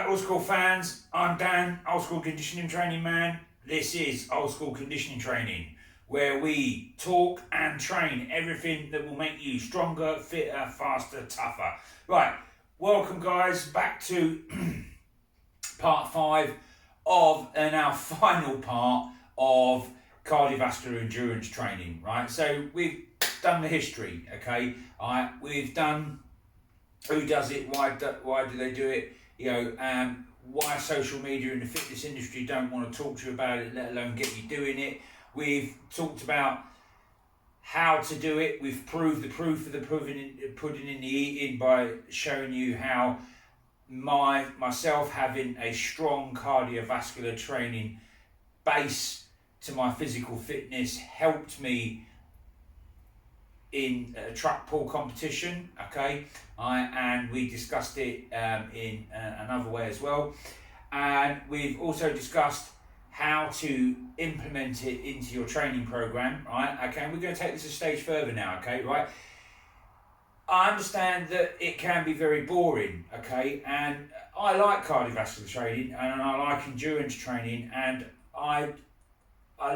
Right, Old School fans, I'm Dan, Old School Conditioning Training Man. This is Old School Conditioning Training, where we talk and train everything that will make you stronger, fitter, faster, tougher. Right, welcome guys back to part 5 of our final part of cardiovascular endurance training, right? So we've done the history, okay? We've done who does it, why do they do it, why social media and the fitness industry don't want to talk to you about it, let alone get you doing it. We've talked about how to do it. We've proved the proof of the pudding in the eating by showing you how myself having a strong cardiovascular training base to my physical fitness helped me in a truck pull competition, okay, and we discussed it in another way as well, and we've also discussed how to implement it into your training program, right? Okay, we're going to take this a stage further now, okay, right? I understand that it can be very boring, okay, and I like cardiovascular training and I like endurance training, and I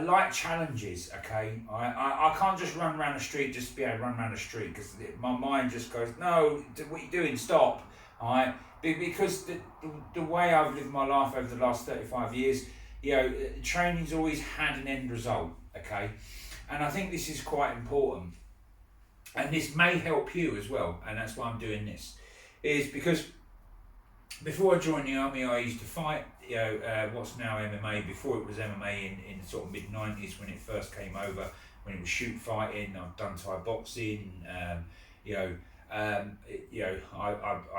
like challenges, okay? I can't just run around the street just to be able to run around the street, because my mind just goes, no, what are you doing? Stop, all right? Because the way I've lived my life over the last 35 years, training's always had an end result, okay? And I think this is quite important. And this may help you as well, and that's why I'm doing this, is because before I joined the army, I used to fight, what's now MMA. Before it was MMA in the sort of mid-90s when it first came over, when it was shoot fighting. I've done Thai boxing, I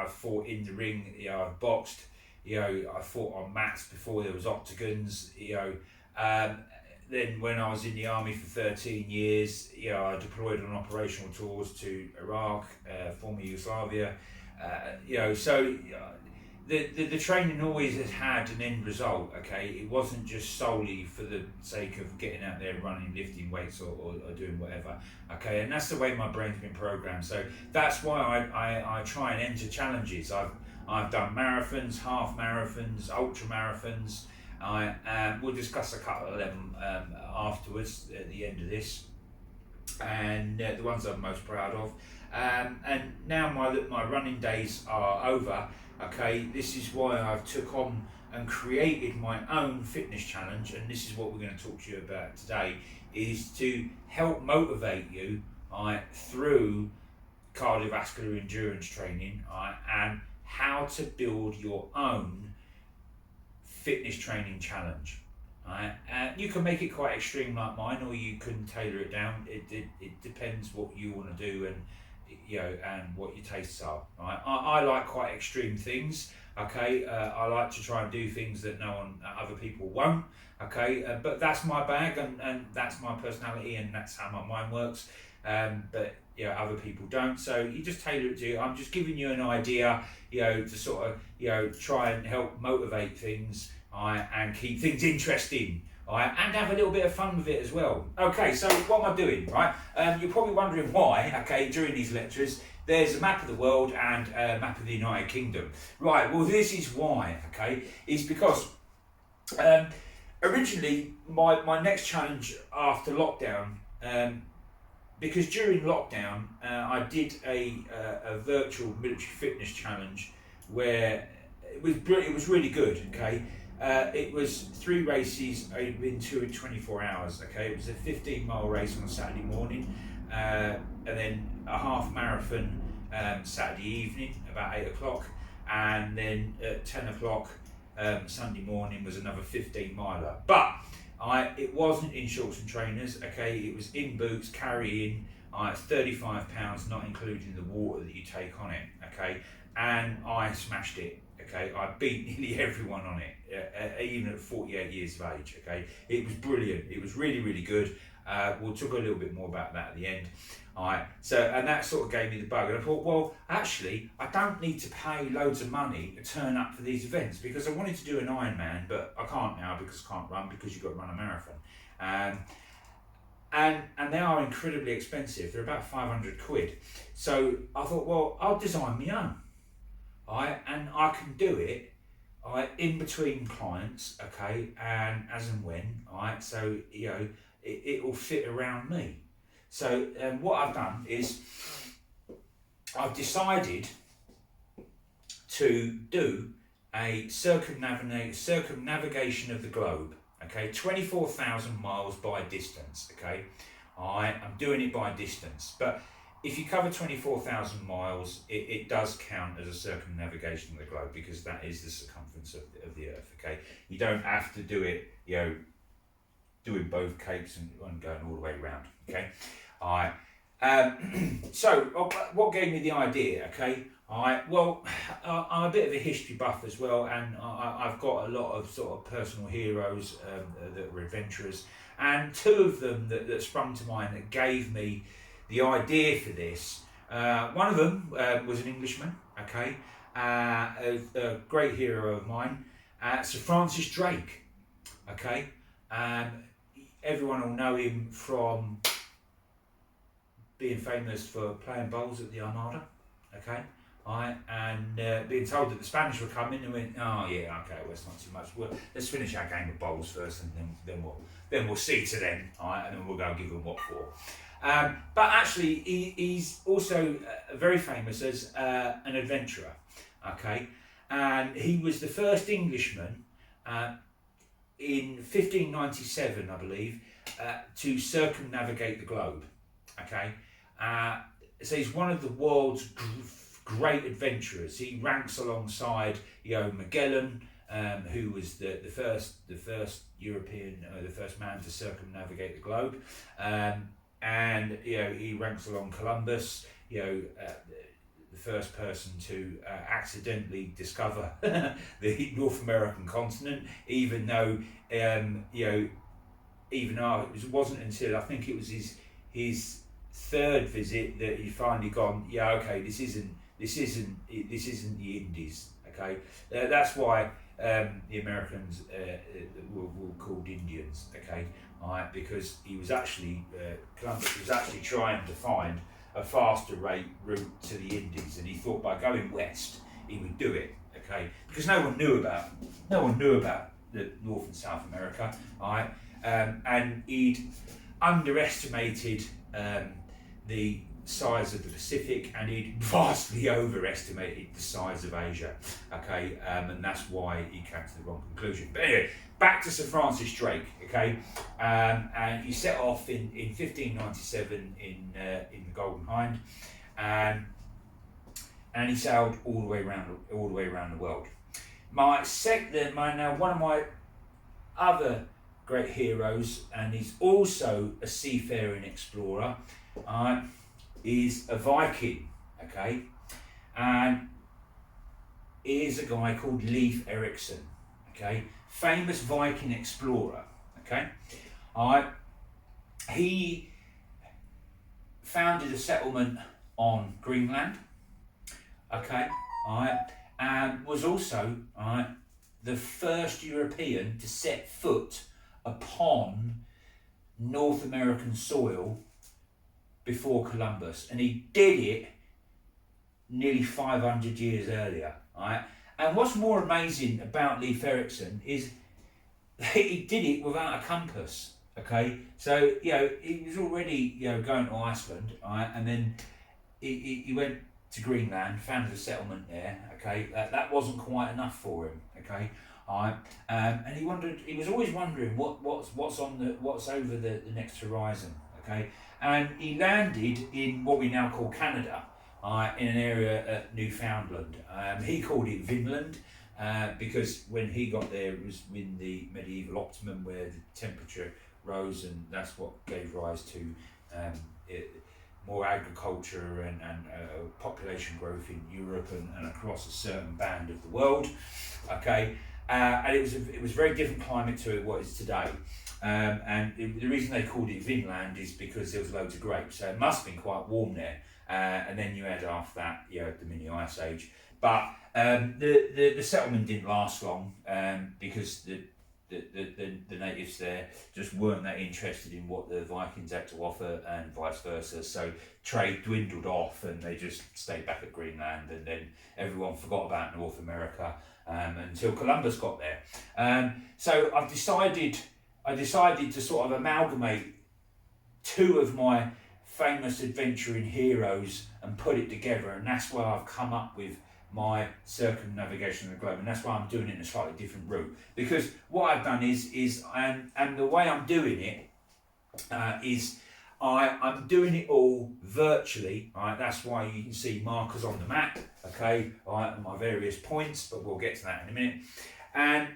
fought in the ring, I've boxed, I fought on mats before there was octagons, then when I was in the army for 13 years, I deployed on operational tours to Iraq, former Yugoslavia, The training always has had an end result, okay? It wasn't just solely for the sake of getting out there running, lifting weights or doing whatever, okay? And that's the way my brain's been programmed. So that's why I try and enter challenges. I've done marathons, half marathons, ultra marathons. We'll discuss a couple of them afterwards at the end of this, and the ones I'm most proud of. And now my running days are over. Okay, this is why I've took on and created my own fitness challenge, and this is what we're going to talk to you about today, is to help motivate you through cardiovascular endurance training, and how to build your own fitness training challenge. You can make it quite extreme like mine, or you can tailor it down. It depends what you want to do and what your tastes are. Right? I like quite extreme things. Okay, I like to try and do things that other people won't. Okay, but that's my bag, and that's my personality, and that's how my mind works. But other people don't. So you just tailor it to you. I'm just giving you an idea, to sort of try and help motivate things, and keep things interesting. And have a little bit of fun with it as well. Okay, so what am I doing, right? You're probably wondering why, okay, during these lectures, there's a map of the world and a map of the United Kingdom. Right, well, this is why, okay? It's because originally, my next challenge after lockdown, because during lockdown, I did a virtual military fitness challenge where it was really good, okay? It was 3 races in 24 hours, okay? It was a 15-mile race on a Saturday morning, and then a half marathon Saturday evening, about 8 o'clock, and then at 10 o'clock Sunday morning was another 15-miler. But it wasn't in shorts and trainers, okay? It was in boots, carrying 35 pounds, not including the water that you take on it, okay? And I smashed it. Okay, I beat nearly everyone on it, even at 48 years of age. Okay, it was brilliant. It was really, really good. We'll talk a little bit more about that at the end. All right. And that sort of gave me the bug, and I thought, well, actually, I don't need to pay loads of money to turn up for these events, because I wanted to do an Ironman, but I can't now because I can't run, because you've got to run a marathon. And they are incredibly expensive. They're about 500 quid. So I thought, well, I'll design my own. And I can do it in between clients, okay, and as and when, alright, so it will fit around me. So what I've done is I've decided to do a circumnavigation of the globe, okay, 24,000 miles by distance, okay. I'm doing it by distance, but if you cover 24,000 miles, it does count as a circumnavigation of the globe, because that is the circumference of the Earth, okay. You don't have to do it, doing both capes and going all the way around, okay. So what gave me the idea, okay? Well, I'm a bit of a history buff as well, and I've got a lot of sort of personal heroes that were adventurers, and two of them that sprung to mind that gave me the idea for this. One of them was an Englishman, okay, a great hero of mine, Sir Francis Drake, okay. Everyone will know him from being famous for playing bowls at the Armada, okay, and being told that the Spanish were coming, and went, oh yeah, okay, well it's not too much. Let's finish our game of bowls first, and then we'll see to them, and then we'll go give them what for. But actually, he's also very famous as an adventurer, okay, and he was the first Englishman in 1597, I believe, to circumnavigate the globe, okay. So he's one of the world's great adventurers. He ranks alongside Magellan, who was the first European, the first man to circumnavigate the globe, and he ranks along Columbus, the first person to accidentally discover the North American continent, even though it wasn't until I think it was his third visit that he finally gone, yeah, okay, this isn't the Indies, okay. That's why the Americans were called Indians, okay, because he was actually Columbus was actually trying to find a faster route to the Indies, and he thought by going west he would do it, okay, because no one knew about the North and South America, and he'd underestimated the size of the Pacific, and he'd vastly overestimated the size of Asia, okay, and that's why he came to the wrong conclusion. But anyway, back to Sir Francis Drake, okay, and he set off in 1597 in the Golden Hind, and he sailed all the way around the world. One of my other great heroes, and he's also a seafaring explorer, is a Viking, okay, and he is a guy called Leif Erikson, okay, famous Viking explorer, okay. He founded a settlement on Greenland, okay, and was also the first European to set foot upon North American soil before Columbus, and he did it nearly 500 years earlier, right? And what's more amazing about Leif Erikson is he did it without a compass, okay? So, he was already, going to Iceland, right? And then he went to Greenland, founded a settlement there, okay? That wasn't quite enough for him, okay? And he was always wondering what's over the next horizon, okay? And he landed in what we now call Canada, in an area at Newfoundland. He called it Vinland because when he got there, it was in the medieval optimum where the temperature rose, and that's what gave rise to more agriculture and population growth in Europe and across a certain band of the world. Okay, and it was a very different climate to what is today. And the reason they called it Vinland is because there was loads of grapes, so it must have been quite warm there. And then you had after that, the mini ice age. But the settlement didn't last long because the the natives there just weren't that interested in what the Vikings had to offer, and vice versa. So trade dwindled off, and they just stayed back at Greenland, and then everyone forgot about North America until Columbus got there. So I decided to sort of amalgamate two of my famous adventuring heroes and put it together, and that's why I've come up with my circumnavigation of the globe, and that's why I'm doing it in a slightly different route. Because what I've done is and the way I'm doing it is I'm doing it all virtually. Right, that's why you can see markers on the map. Okay, right, my various points, but we'll get to that in a minute. And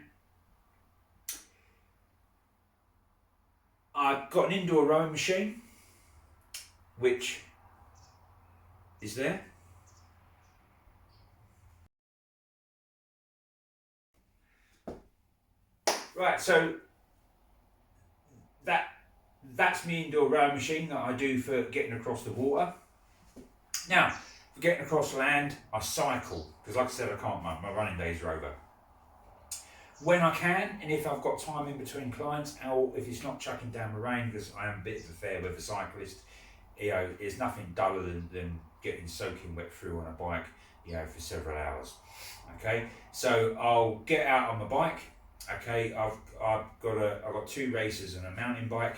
I've got an indoor rowing machine, which is there. Right, so that's my indoor rowing machine that I do for getting across the water. Now, for getting across land, I cycle, because like I said, I can't, my running days are over. When I can, and if I've got time in between clients, or if it's not chucking down the rain, because I am a bit of a fair weather cyclist, you know, it's nothing duller than getting soaking wet through on a bike, you know, for several hours. Okay, so I'll get out on my bike. Okay, I've got two races and a mountain bike,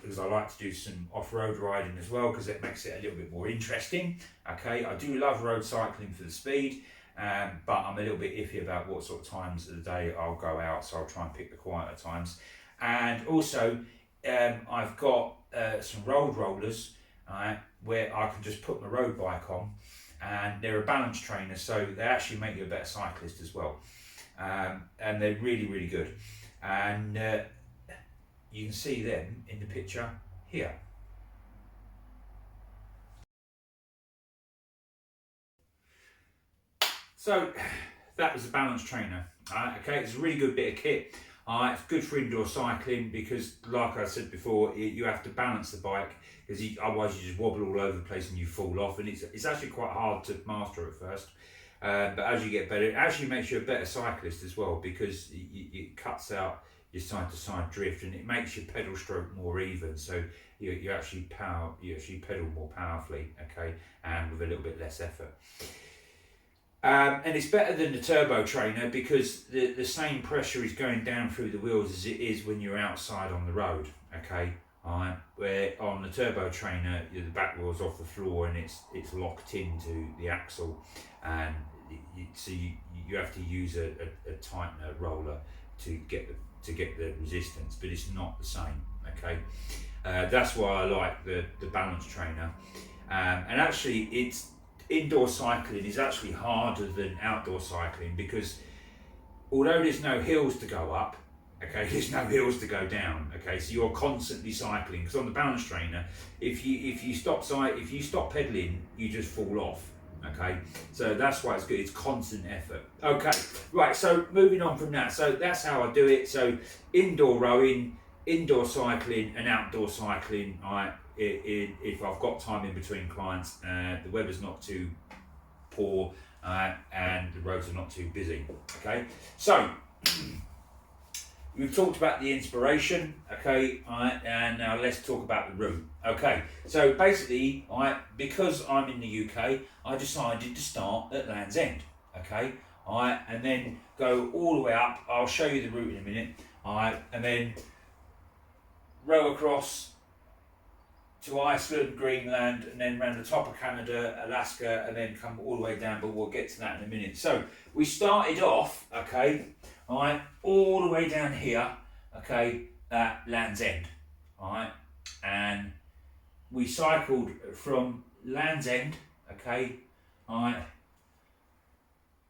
because I like to do some off-road riding as well, because it makes it a little bit more interesting. Okay, I do love road cycling for the speed, but I'm a little bit iffy about what sort of times of the day I'll go out, so I'll try and pick the quieter times. And also, I've got some road rollers, where I can just put my road bike on, and they're a balance trainer, so they actually make you a better cyclist as well. And they're really, really good. And you can see them in the picture here. So that was a balance trainer. Okay, it's a really good bit of kit. It's good for indoor cycling because, like I said before, you have to balance the bike, because otherwise you just wobble all over the place and you fall off, and it's actually quite hard to master at first. But as you get better, it actually makes you a better cyclist as well, because it cuts out your side-to-side drift, and it makes your pedal stroke more even. So you actually pedal more powerfully, okay, and with a little bit less effort. And it's better than the turbo trainer, because the same pressure is going down through the wheels as it is when you're outside on the road, okay. Where on the turbo trainer, the back wheel's off the floor and it's locked into the axle, and so you have to use a tightener roller to get the resistance, but it's not the same. Okay, that's why I like the balance trainer, and actually it's indoor cycling is actually harder than outdoor cycling, because although there's no hills to go up, okay, there's no hills to go down. Okay, so you're constantly cycling, because on the balance trainer, if you stop pedaling, you just fall off. Okay, so that's why it's good. It's constant effort. Okay, right. So moving on from that. So that's how I do it. So indoor rowing, indoor cycling, and outdoor cycling. If I've got time in between clients, the weather's not too poor, and the roads are not too busy. Okay, so. We've talked about the inspiration, okay, and now let's talk about the route. Okay, so basically, because I'm in the UK, I decided to start at Land's End, okay, and then go all the way up. I'll show you the route in a minute, and then row across to Iceland, Greenland, and then around the top of Canada, Alaska, and then come all the way down, but we'll get to that in a minute. So we started off, okay, all the way down here, okay, at Land's End, and we cycled from Land's End, okay,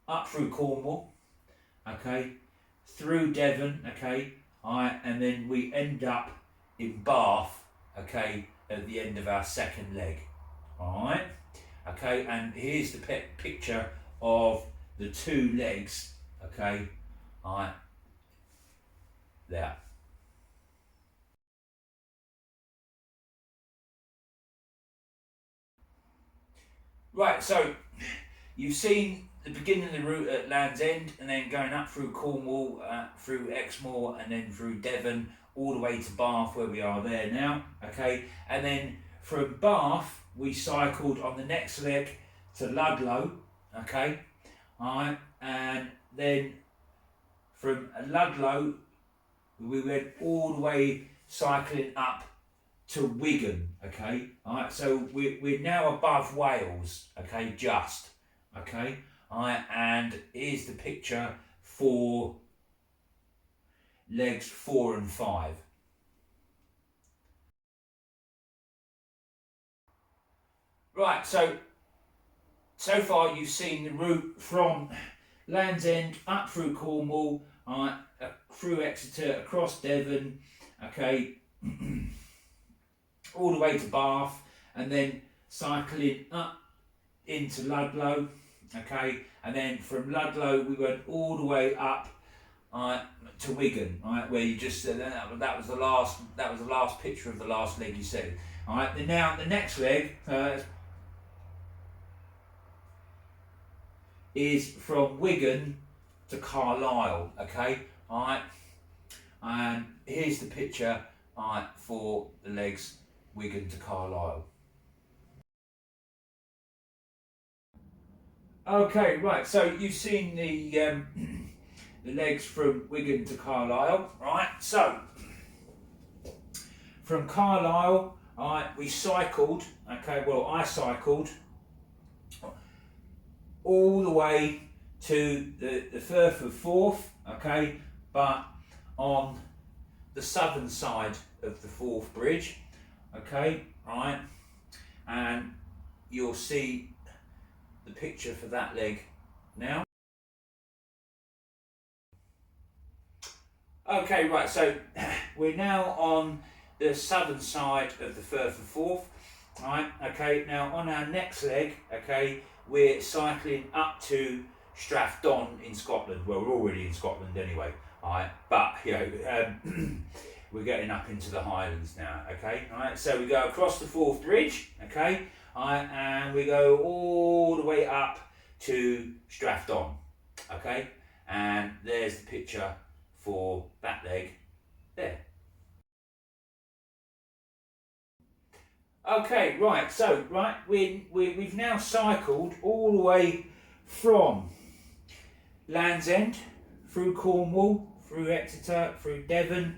up through Cornwall, okay, through Devon, okay, and then we end up in Bath, okay, at the end of our second leg, okay, and here's the picture of the two legs, okay, there. Right, so you've seen the beginning of the route at Land's End, and then going up through Cornwall, through Exmoor, and then through Devon, all the way to Bath, where we are there now. Okay, and then from Bath we cycled on the next leg to Ludlow. Okay, alright, and then from Ludlow we went all the way cycling up to Wigan. Okay, alright, so we're now above Wales. Okay, just okay. Alright, and here's the picture for legs 4 and 5. Right, so far you've seen the route from Land's End up through Cornwall, through Exeter, across Devon, okay, all the way to Bath, and then cycling up into Ludlow, okay, and then from Ludlow we went all the way up to Wigan, where you just that was the last picture of the last leg you said. Then now the next leg is from Wigan to Carlisle, okay, and here's the picture for the legs Wigan to Carlisle. Okay, right, so you've seen the the legs from Wigan to Carlisle, right? So from Carlisle, we cycled, okay, well I cycled all the way to the Firth of Forth, okay, but on the southern side of the Forth Bridge, okay, right, and you'll see the picture for that leg now. Okay, right, so we're now on the southern side of the Firth of Forth, right, okay, now on our next leg, okay, we're cycling up to Strathdon in Scotland. Well, we're already in Scotland anyway, alright, but you know, we're getting up into the Highlands now, okay, alright, so we go across the Forth Bridge, okay, alright, and we go all the way up to Strathdon, okay, and there's the picture for that leg there. Okay, right, so we've now cycled all the way from Land's End through Cornwall, through Exeter, through Devon,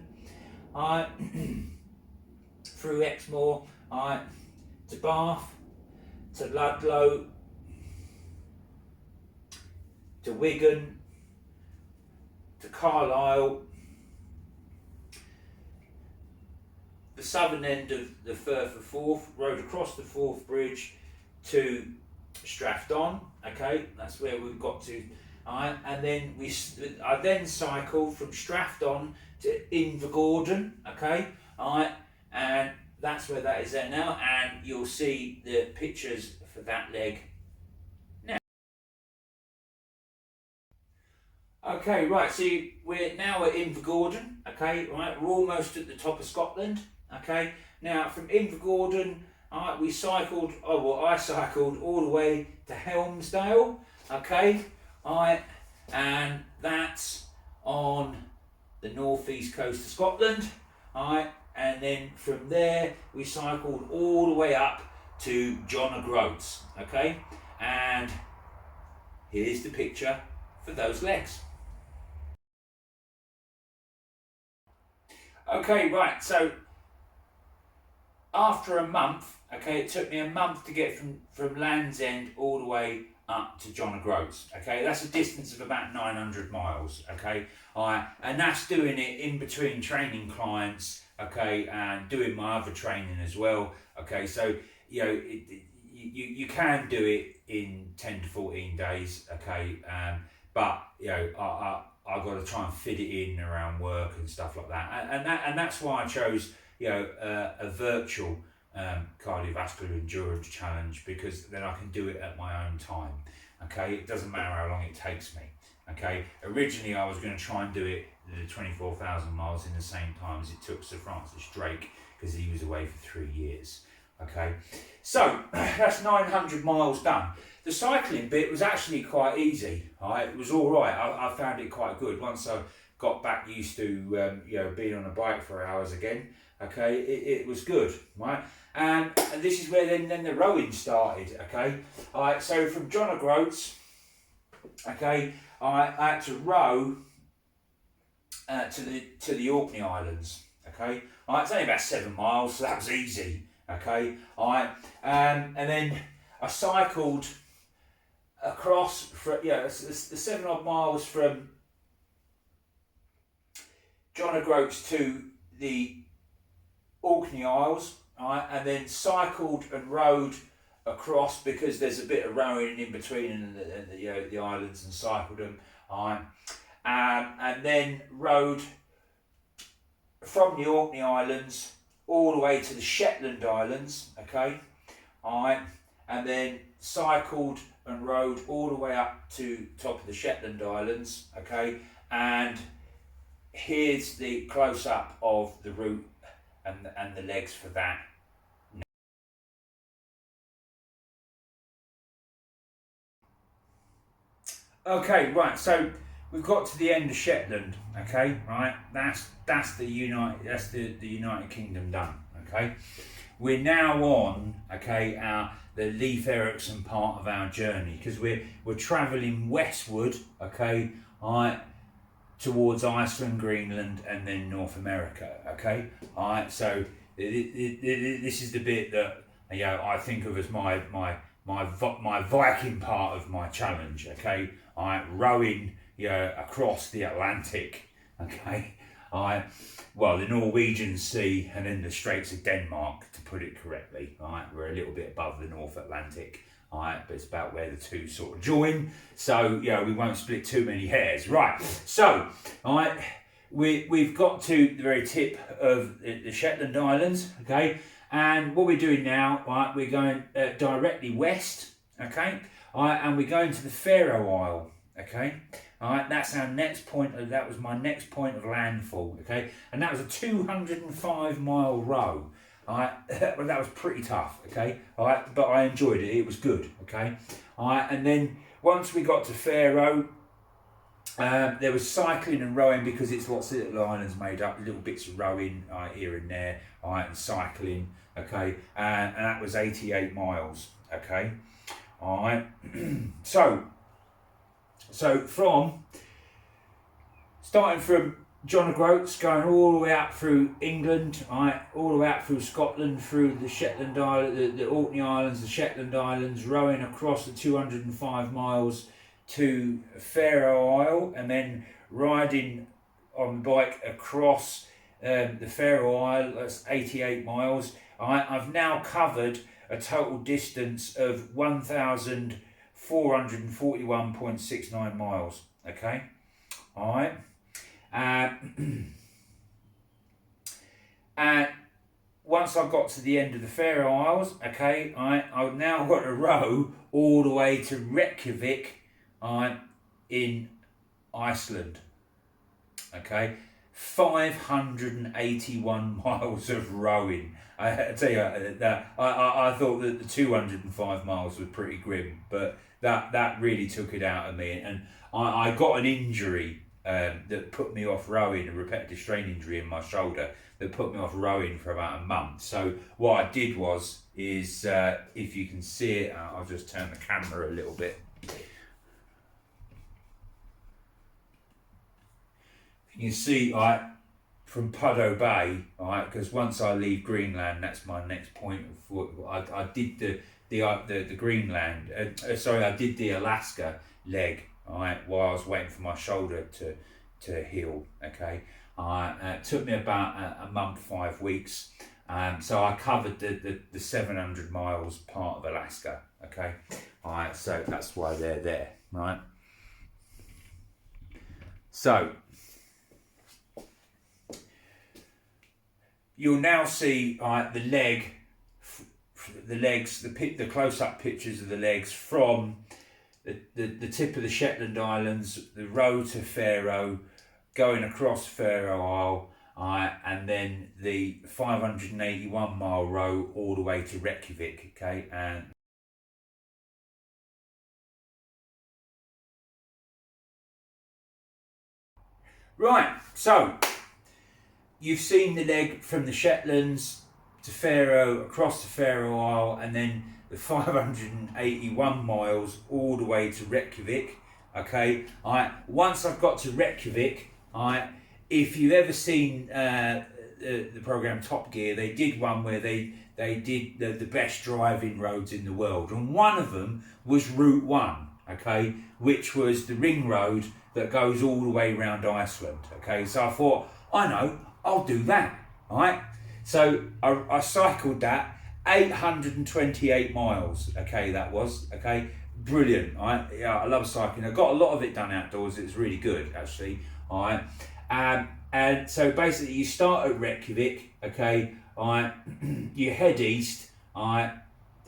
through Exmoor, to Bath, to Ludlow, to Wigan, to Carlisle, the southern end of the Firth of Forth, rode across the Forth Bridge to Strathdon, okay, that's where we've got to, and then I then cycled from Strathdon to Invergordon, okay, and that's where that is there now, and you'll see the pictures for that leg now. Okay, right, so we're now at Invergordon, okay, right, we're almost at the top of Scotland, okay, now from Invergordon, I cycled all the way to Helmsdale, okay, and that's on the northeast coast of Scotland, and then from there we cycled all the way up to John O'Groats, okay, and here's the picture for those legs. Okay, right, so after a month, okay, it took me a month to get from Land's End all the way up to John O'Groats, okay, that's a distance of about 900 miles, okay, and that's doing it in between training clients, okay, and doing my other training as well, okay, so, you know, you can do it in 10 to 14 days, okay, but, you know, I've got to try and fit it in around work and stuff like that, and that's why I chose, you know, a virtual cardiovascular endurance challenge, because then I can do it at my own time, okay, it doesn't matter how long it takes me, okay, originally I was going to try and do it the 24,000 miles in the same time as it took Sir Francis Drake, because he was away for 3 years, Okay, so that's 900 miles done. The cycling bit was actually quite easy. Right? It was all right. I found it quite good once I got back used to being on a bike for hours again. Okay, it was good, right? And this is where then the rowing started. Okay, all right. So from John O'Groats, okay, I had to row to the Orkney Islands. Okay, all right. It's only about 7 miles, so that was easy. Okay, all right. And then I cycled across for the 7 odd miles from John O'Groats to the Orkney Isles, right, and then cycled and rowed across because there's a bit of rowing in between the islands, and cycled them, right, and then rowed from the Orkney Islands all the way to the Shetland Islands, okay, right, and then cycled and rowed all the way up to top of the Shetland Islands, okay, and here's the close up of the route and the legs for that. Okay, right, so we've got to the end of Shetland, okay, right, that's the United Kingdom done, okay. We're now on, okay, the Leif Erikson part of our journey, because we're travelling westward, okay, right, towards Iceland, Greenland, and then North America. Okay, all right. So this is the bit that I think of as my Viking part of my challenge. Okay, all right, rowing across the Atlantic. Okay, all right. Well, the Norwegian Sea and then the Straits of Denmark, to put it correctly. All right, we're a little bit above the North Atlantic. All right, but it's about where the two sort of join, so we won't split too many hairs. Right, so all right, we've got to the very tip of the Shetland Islands, okay, and what we're doing now, right, we're going directly west, okay, all right, and we're going to the Faroe Isle, okay, all right, that's our next point. That was my next point of landfall, okay, and that was a 205-mile row. Alright, well, that was pretty tough, okay, alright, but I enjoyed it, it was good, okay, alright, and then once we got to Faroe, there was cycling and rowing because it's lots of little islands made up, little bits of rowing here and there, alright, and cycling, okay, and that was 88 miles, okay, alright, so from, starting from John O'Groats, going all the way out through England, all the way out through Scotland, through the Shetland Island, the Orkney Islands, the Shetland Islands, rowing across the 205 miles to Faroe Isle, and then riding on bike across the Faroe Isle. That's 88 miles. I've now covered a total distance of 1,441.69 miles. Okay, all right. And once I got to the end of the Faroe Isles, okay, I've now got to row all the way to Reykjavik, in Iceland, okay, 581 miles of rowing. I tell you that I thought that the 205 miles was pretty grim, but that really took it out of me, and I got an injury. That put me off rowing, a repetitive strain injury in my shoulder that put me off rowing for about a month. So what I did is if you can see it, I'll just turn the camera a little bit. You can see from Puddoe Bay, because once I leave Greenland, that's my next point of. I did the Greenland. I did the Alaska leg. While I was waiting for my shoulder to heal, okay. It took me about a month, 5 weeks. So I covered the 700 miles part of Alaska, okay. So that's why they're there, right. So you'll now see the legs, the close-up pictures of the legs from the tip of the Shetland Islands, the road to Faroe, going across Faroe Isle, and then the 581 mile row all the way to Reykjavik, okay, and right, so you've seen the leg from the Shetlands to Faroe, across the Faroe Isle, and then the 581 miles all the way to Reykjavik. Okay, once I've got to Reykjavik, if you've ever seen the program Top Gear, they did one where they did the best driving roads in the world, and one of them was Route 1, okay, which was the ring road that goes all the way around Iceland. Okay, so I thought, I know, I'll do that. Right, so I cycled that 828 miles. Okay, that was okay, brilliant. Yeah, I love cycling. I got a lot of it done outdoors. It's really good actually. All right, and so basically you start at Reykjavik. Okay, all right, you head east. All right,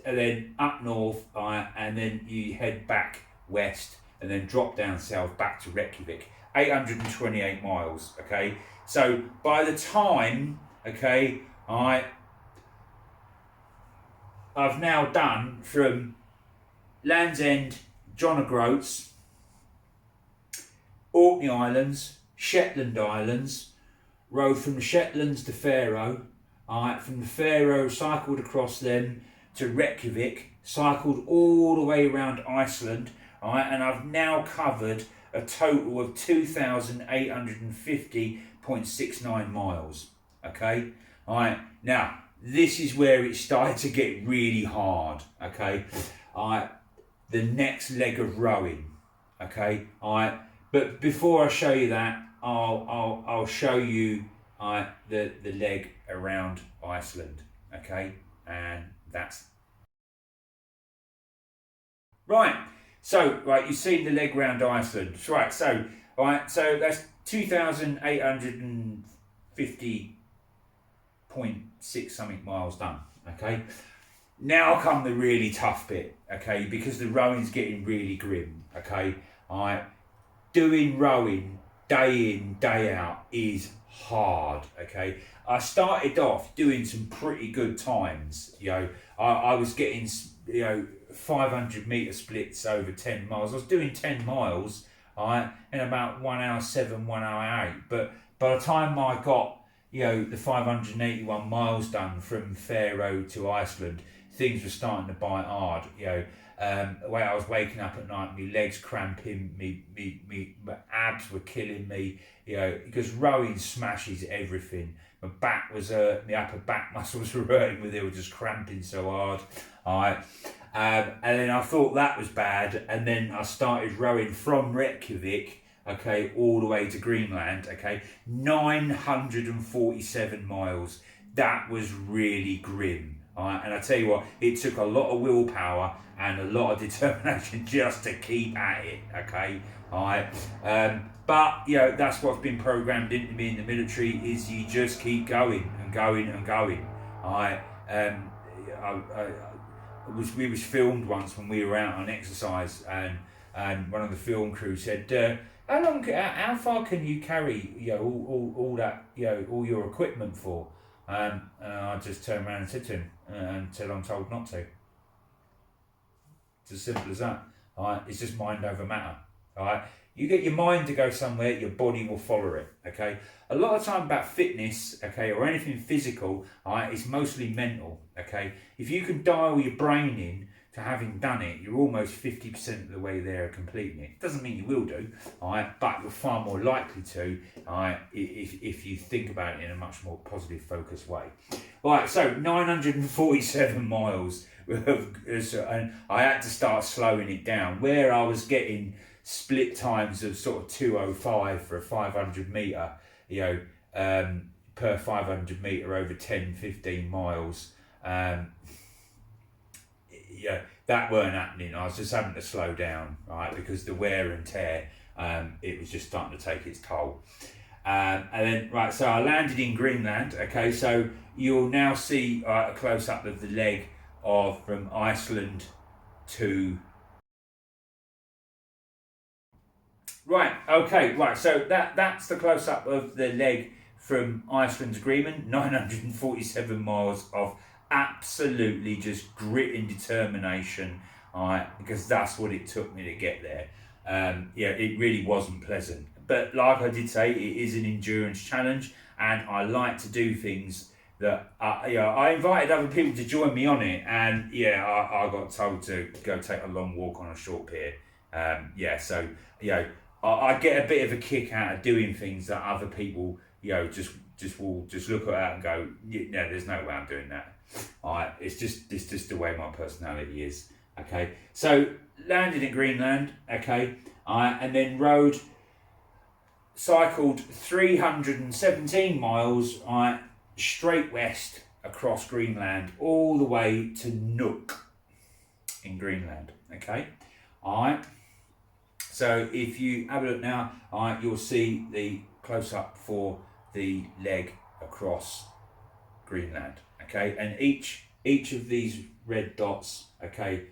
and then up north. All right, and then you head back west, and then drop down south back to Reykjavik. 828 miles. Okay, so by the time, okay, I've now done from Land's End, John O'Groats, Orkney Islands, Shetland Islands, rode from the Shetlands to Faroe, from the Faroe cycled across them to Reykjavik, cycled all the way around Iceland, and I've now covered a total of 2,850.69 miles. Okay, now this is where it started to get really hard. Okay, the next leg of rowing. Okay, but before I show you that, I'll show you the leg around Iceland. Okay, and that's right. So you've seen the leg round Iceland. Right, so that's 2,850.6 something miles done. Okay, now come the really tough bit. Okay, because the rowing's getting really grim. Okay, doing rowing day in day out is hard. Okay, I started off doing some pretty good times. I was getting 500 metre splits over 10 miles. I was doing 10 miles in about 1 hour 7, 1 hour 8. But by the time I got the 581 miles done from Faroe to Iceland, things were starting to bite hard. The way I was waking up at night, my legs cramping, my abs were killing me. Because rowing smashes everything. My back was my upper back muscles were hurting with, they were just cramping so hard. And then I thought that was bad, and then I started rowing from Reykjavik, okay, all the way to Greenland, okay, 947 miles. That was really grim. And I tell you what, it took a lot of willpower and a lot of determination just to keep at it, okay. But that's what's been programmed into me in the military, is you just keep going and going and going. We was filmed once when we were out on exercise, and one of the film crew said, how far can you carry all that all your equipment for? And I just turned around and said to him, until I'm told not to. It's as simple as that. It's just mind over matter. You get your mind to go somewhere, your body will follow it. Okay, a lot of time about fitness, okay, or anything physical, it's mostly mental. Okay, if you can dial your brain in to having done it, you're almost 50% of the way there completing it. Doesn't mean you will do, but you're far more likely to, if you think about it in a much more positive, focused way. So 947 miles, and I had to start slowing it down. Where I was getting split times of sort of 2:05 for a 500 metre, per 500 metre over 10-15 miles. That weren't happening. I was just having to slow down, because the wear and tear, it was just starting to take its toll. And then, so I landed in Greenland. Okay, so you'll now see a close up of the leg from Iceland to. So that's the close up of the leg from Iceland to Greenland, 947 miles of absolutely just grit and determination, because that's what it took me to get there. Yeah, it really wasn't pleasant. But like I did say, it is an endurance challenge, and I like to do things that I invited other people to join me on it, and I got told to go take a long walk on a short pier. So I get a bit of a kick out of doing things that other people just will just look at that and go, no, there's no way I'm doing that. It's just the way my personality is. Okay, so landed in Greenland. Okay, and then cycled 317 miles. Straight west across Greenland all the way to Nook in Greenland. Okay, so if you have a look now, you'll see the close up for the leg across Greenland. Okay, and each of these red dots, okay,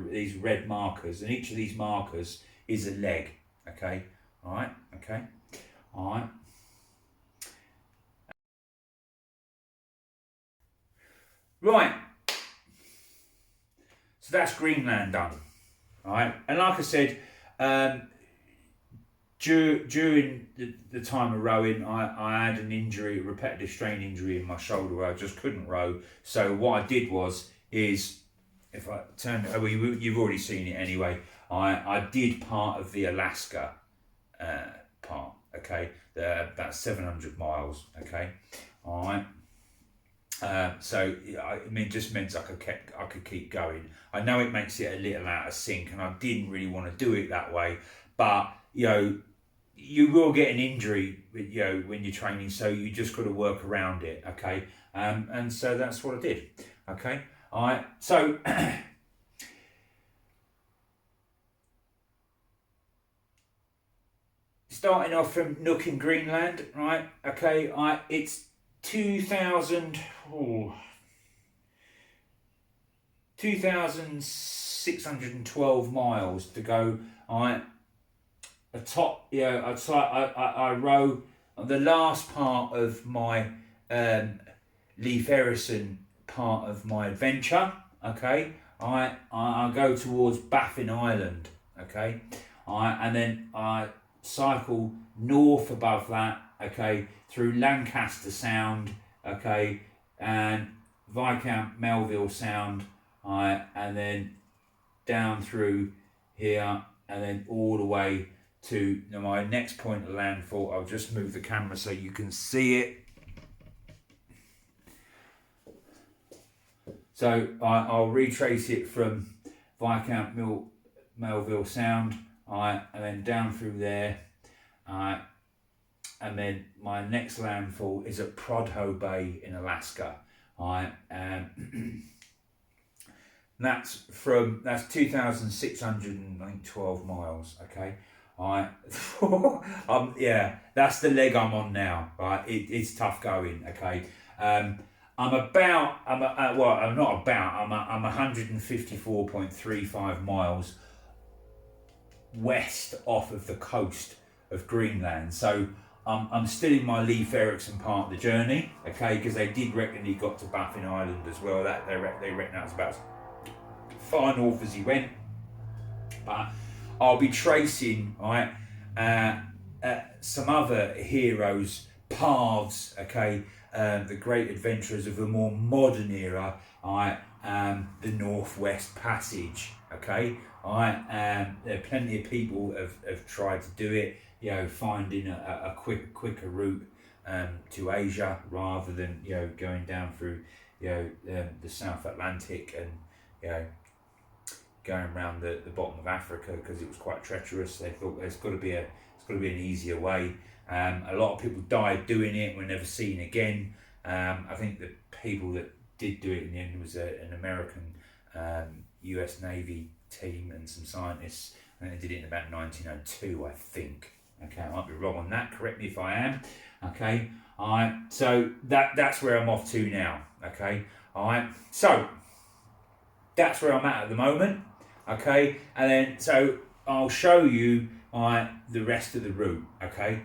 these red markers, and each of these markers is a leg. Okay, okay. Right, so that's Greenland done. And like I said, during the time of rowing, I had an injury, a repetitive strain injury in my shoulder where I just couldn't row. So what I did is, if I turn, you've already seen it anyway, I did part of the Alaska part, okay, about 700 miles, okay, so it just meant I could keep going. I know it makes it a little out of sync, and I didn't really want to do it that way, but you will get an injury when you're training, so you just got to work around it, okay, and so that's what I did, okay. So starting off from Nook in Greenland, right, okay, it's 2,612 miles to go. I row on the last part of my Leif Erikson part of my adventure. Okay, I go towards Baffin Island. Okay, and then I cycle north above that. Okay, through Lancaster Sound. Okay, and Viscount Melville Sound. And then down through here, and then all the way to my next point of landfall. I'll just move the camera so you can see it. So I'll retrace it from Viscount Melville Sound, and then down through there, and then my next landfall is at Prodho Bay in Alaska. That's 2,612 miles. Okay, that's the leg I'm on now. Right, it's tough going. Okay, I'm 154.35 miles west off of the coast of Greenland. So I'm still in my Leif Erikson part of the journey. Okay, because they did reckon he got to Baffin Island as well. That they reckon that was about far north as he went, but I'll be tracing some other heroes' paths. Okay, the great adventurers of a more modern era. The Northwest Passage. Okay, there are plenty of people have tried to do it. Finding a quicker route to Asia rather than going down through the South Atlantic and going around the bottom of Africa, because it was quite treacherous. They thought there's got to be an easier way. A lot of people died doing it, were never seen again. I think the people that did do it in the end was an American US Navy team and some scientists, and they did it in about 1902, I think. Okay, I might be wrong on that, correct me if I am. Okay, so that's where I'm off to now. Okay, so that's where I'm at the moment. Okay, and then so I'll show you the rest of the route. Okay.